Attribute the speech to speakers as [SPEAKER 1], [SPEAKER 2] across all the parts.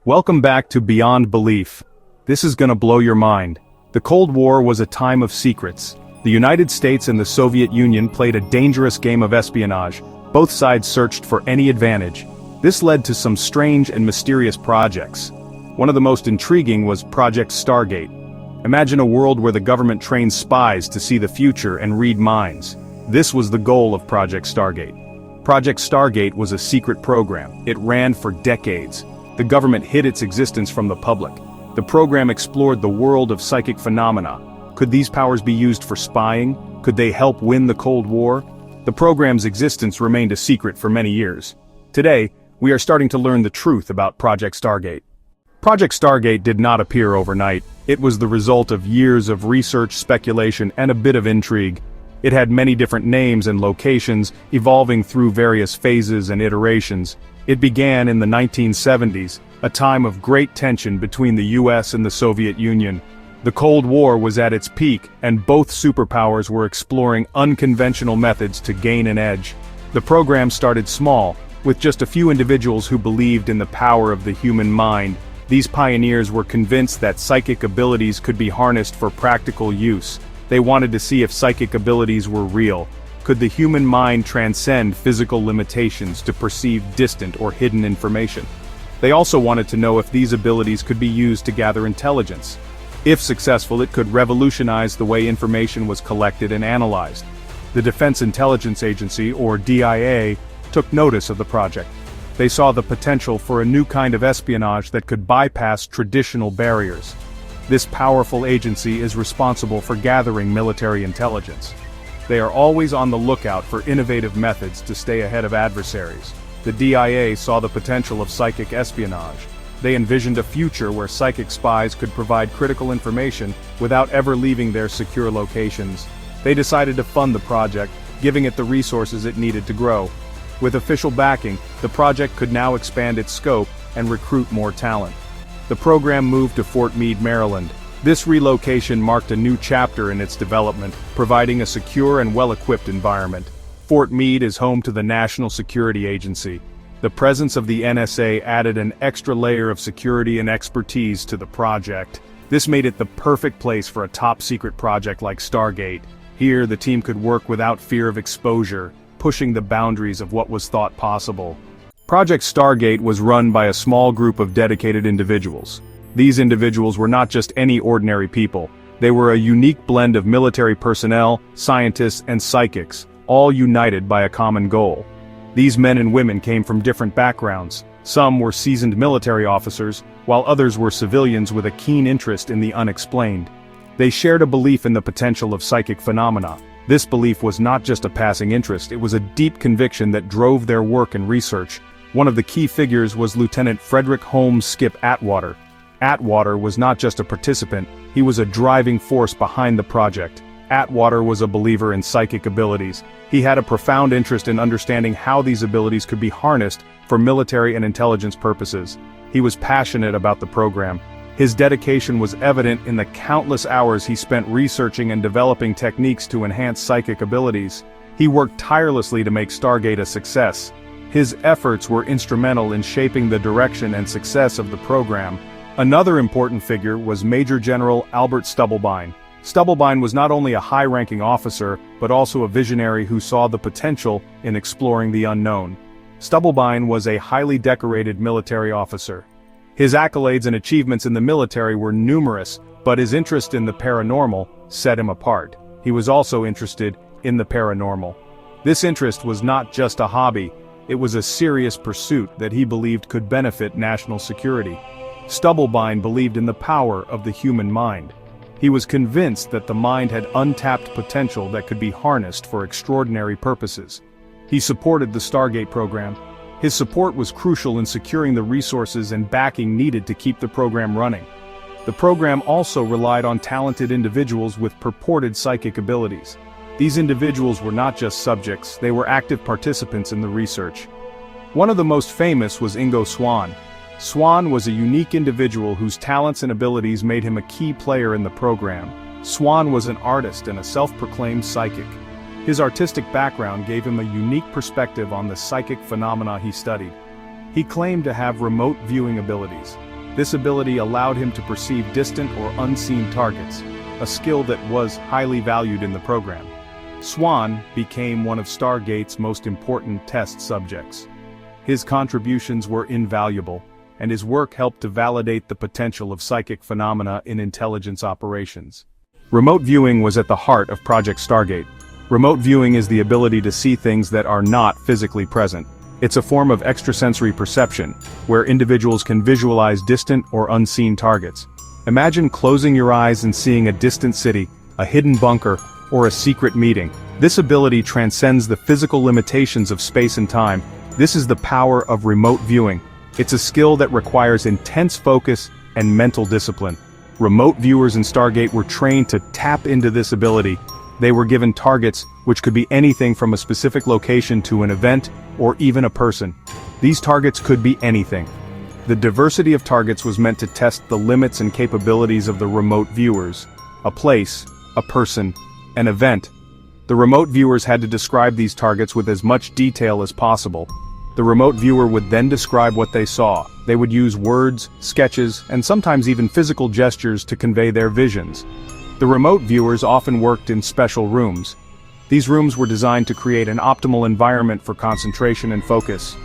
[SPEAKER 1] Welcome back to Beyond Belief. This is gonna blow your mind. The Cold War was a time of secrets. The United States and the Soviet Union played a dangerous game of espionage. Both sides searched for any advantage. This led to some strange and mysterious projects. One of the most intriguing was Project Stargate. Imagine a world where the government trains spies to see the future and read minds. This was the goal of Project Stargate. Project Stargate was a secret program. It ran for decades. The government hid its existence from the public. The program explored the world of psychic phenomena. Could these powers be used for spying? Could they help win the Cold War? The program's existence remained a secret for many years. Today, we are starting to learn the truth about Project Stargate. Project Stargate did not appear overnight. It was the result of years of research, speculation, and a bit of intrigue. It had many different names and locations, evolving through various phases and iterations. It began in the 1970s, a time of great tension between the US and the Soviet Union. The Cold War was at its peak, and both superpowers were exploring unconventional methods to gain an edge. The program started small, with just a few individuals who believed in the power of the human mind. These pioneers were convinced that psychic abilities could be harnessed for practical use. They wanted to see if psychic abilities were real. Could the human mind transcend physical limitations to perceive distant or hidden information? They also wanted to know if these abilities could be used to gather intelligence. If successful, it could revolutionize the way information was collected and analyzed. The Defense Intelligence Agency, or DIA, took notice of the project. They saw the potential for a new kind of espionage that could bypass traditional barriers. This powerful agency is responsible for gathering military intelligence. They are always on the lookout for innovative methods to stay ahead of adversaries. The DIA saw the potential of psychic espionage. They envisioned a future where psychic spies could provide critical information without ever leaving their secure locations. They decided to fund the project, giving it the resources it needed to grow. With official backing, the project could now expand its scope and recruit more talent. The program moved to Fort Meade, Maryland. This relocation marked a new chapter in its development, providing a secure and well-equipped environment. Fort Meade is home to the National Security Agency. The presence of the NSA added an extra layer of security and expertise to the project. This made it the perfect place for a top-secret project like Stargate. Here, the team could work without fear of exposure, pushing the boundaries of what was thought possible. Project Stargate was run by a small group of dedicated individuals. These individuals were not just any ordinary people. They were a unique blend of military personnel, scientists, and psychics, all united by a common goal. These men and women came from different backgrounds. Some were seasoned military officers, while others were civilians with a keen interest in the unexplained. They shared a belief in the potential of psychic phenomena. This belief was not just a passing interest, it was a deep conviction that drove their work and research. One of the key figures was Lieutenant Frederick Holmes Skip Atwater. Atwater was not just a participant, he was a driving force behind the project. Atwater was a believer in psychic abilities. He had a profound interest in understanding how these abilities could be harnessed for military and intelligence purposes. He was passionate about the program. His dedication was evident in the countless hours he spent researching and developing techniques to enhance psychic abilities. He worked tirelessly to make Stargate a success. His efforts were instrumental in shaping the direction and success of the program. Another important figure was Major General Albert Stubblebine. Stubblebine was not only a high-ranking officer, but also a visionary who saw the potential in exploring the unknown. Stubblebine was a highly decorated military officer. His accolades and achievements in the military were numerous, but his interest in the paranormal set him apart. He was also interested in the paranormal. This interest was not just a hobby, it was a serious pursuit that he believed could benefit national security. Stubblebine believed in the power of the human mind. He was convinced that the mind had untapped potential that could be harnessed for extraordinary purposes. He supported the Stargate program. His support was crucial in securing the resources and backing needed to keep the program running. The program also relied on talented individuals with purported psychic abilities. These individuals were not just subjects, they were active participants in the research. One of the most famous was Ingo Swann. Swann was a unique individual whose talents and abilities made him a key player in the program. Swann was an artist and a self-proclaimed psychic. His artistic background gave him a unique perspective on the psychic phenomena he studied. He claimed to have remote viewing abilities. This ability allowed him to perceive distant or unseen targets, a skill that was highly valued in the program. Swan became one of Stargate's most important test subjects. His contributions were invaluable, and his work helped to validate the potential of psychic phenomena in intelligence operations. Remote viewing was at the heart of Project Stargate. Remote viewing is the ability to see things that are not physically present. It's a form of extrasensory perception, where individuals can visualize distant or unseen targets. Imagine closing your eyes and seeing a distant city, a hidden bunker, or a secret meeting. This ability transcends the physical limitations of space and time. This is the power of remote viewing. It's a skill that requires intense focus and mental discipline. Remote viewers in Stargate were trained to tap into this ability. They were given targets, which could be anything from a specific location to an event, or even a person. These targets could be anything. The diversity of targets was meant to test the limits and capabilities of the remote viewers. A place, a person, an event. The remote viewers had to describe these targets with as much detail as possible. The remote viewer would then describe what they saw. They would use words, sketches, and sometimes even physical gestures to convey their visions. The remote viewers often worked in special rooms. These rooms were designed to create an optimal environment for concentration and focus.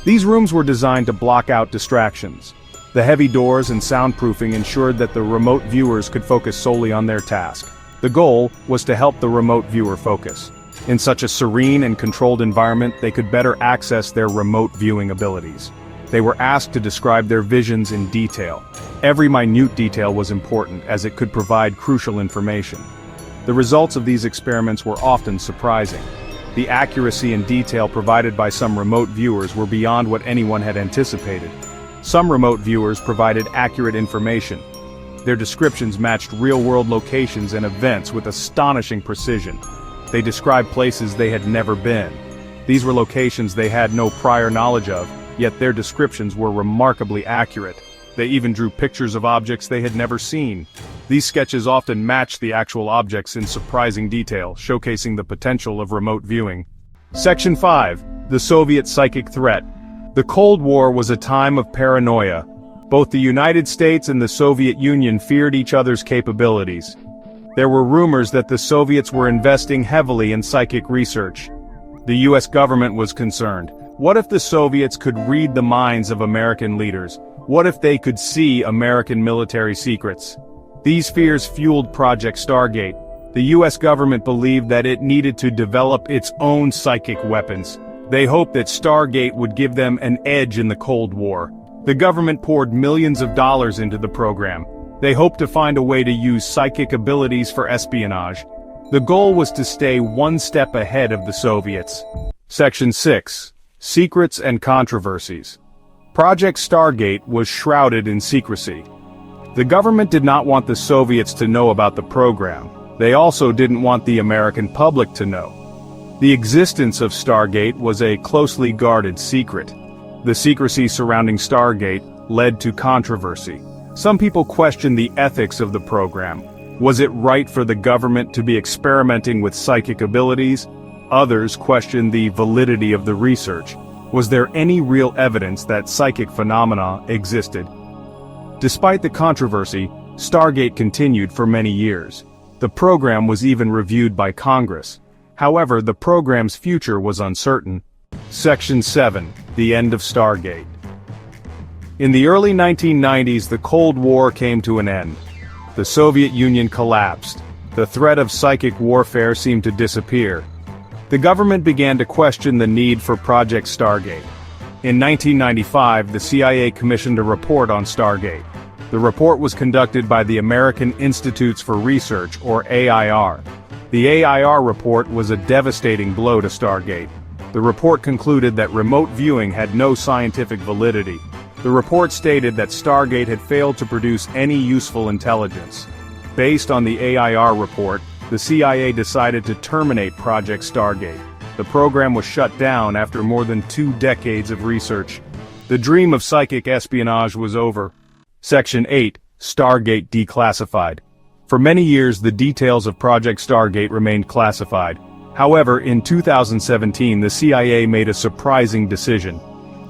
[SPEAKER 1] These rooms were designed to block out distractions. The heavy doors and soundproofing ensured that the remote viewers could focus solely on their task. The goal was to help the remote viewer focus. In such a serene and controlled environment, they could better access their remote viewing abilities. They were asked to describe their visions in detail. Every minute detail was important, as it could provide crucial information. The results of these experiments were often surprising. The accuracy and detail provided by some remote viewers were beyond what anyone had anticipated. Some remote viewers provided accurate information. Their descriptions matched real-world locations and events with astonishing precision. They described places they had never been. These were locations they had no prior knowledge of, yet their descriptions were remarkably accurate. They even drew pictures of objects they had never seen. These sketches often matched the actual objects in surprising detail, showcasing the potential of remote viewing. Section 5. The Soviet Psychic Threat. The Cold War was a time of paranoia. Both the United States and the Soviet Union feared each other's capabilities. There were rumors that the Soviets were investing heavily in psychic research. The US government was concerned. What if the Soviets could read the minds of American leaders? What if they could see American military secrets? These fears fueled Project Stargate. The US government believed that it needed to develop its own psychic weapons. They hoped that Stargate would give them an edge in the Cold War. The government poured millions of dollars into the program. They hoped to find a way to use psychic abilities for espionage. The goal was to stay one step ahead of the Soviets. Section 6. Secrets and Controversies. Project Stargate was shrouded in secrecy. The government did not want the Soviets to know about the program. They also didn't want the American public to know. The existence of Stargate was a closely guarded secret. The secrecy surrounding Stargate led to controversy. Some people questioned the ethics of the program. Was it right for the government to be experimenting with psychic abilities? Others questioned the validity of the research. Was there any real evidence that psychic phenomena existed? Despite the controversy, Stargate continued for many years. The program was even reviewed by Congress. However, the program's future was uncertain. Section 7. The End of Stargate. In the early 1990s, the Cold War came to an end. The Soviet Union collapsed. The threat of psychic warfare seemed to disappear. The government began to question the need for Project Stargate. In 1995, the CIA commissioned a report on Stargate. The report was conducted by the American Institutes for Research, or AIR. The AIR report was a devastating blow to Stargate. The report concluded that remote viewing had no scientific validity. The report stated that Stargate had failed to produce any useful intelligence. Based on the AIR report, the CIA decided to terminate Project Stargate. The program was shut down after more than 2 decades of research. The dream of psychic espionage was over. Section 8. Stargate Declassified. For many years, the details of Project Stargate remained classified. However, in 2017, the CIA made a surprising decision.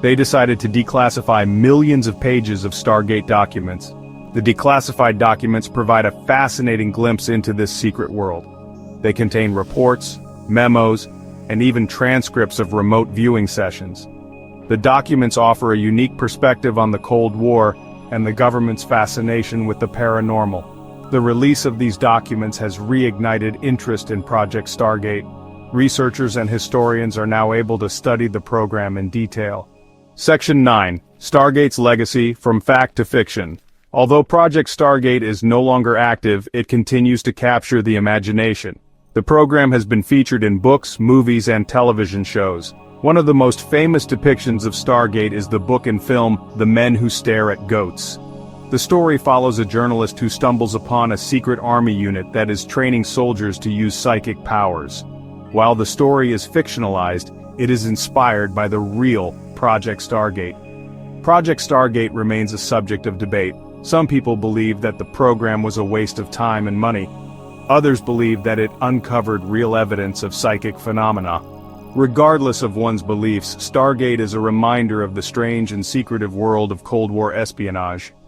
[SPEAKER 1] They decided to declassify millions of pages of Stargate documents. The declassified documents provide a fascinating glimpse into this secret world. They contain reports, memos, and even transcripts of remote viewing sessions. The documents offer a unique perspective on the Cold War and the government's fascination with the paranormal. The release of these documents has reignited interest in Project Stargate. Researchers and historians are now able to study the program in detail. Section 9. Stargate's Legacy, From Fact to Fiction. Although Project Stargate is no longer active, it continues to capture the imagination. The program has been featured in books, movies, and television shows. One of the most famous depictions of Stargate is the book and film, The Men Who Stare at Goats. The story follows a journalist who stumbles upon a secret army unit that is training soldiers to use psychic powers. While the story is fictionalized, it is inspired by the real Project Stargate. Project Stargate remains a subject of debate. Some people believe that the program was a waste of time and money. Others believe that it uncovered real evidence of psychic phenomena. Regardless of one's beliefs, Stargate is a reminder of the strange and secretive world of Cold War espionage.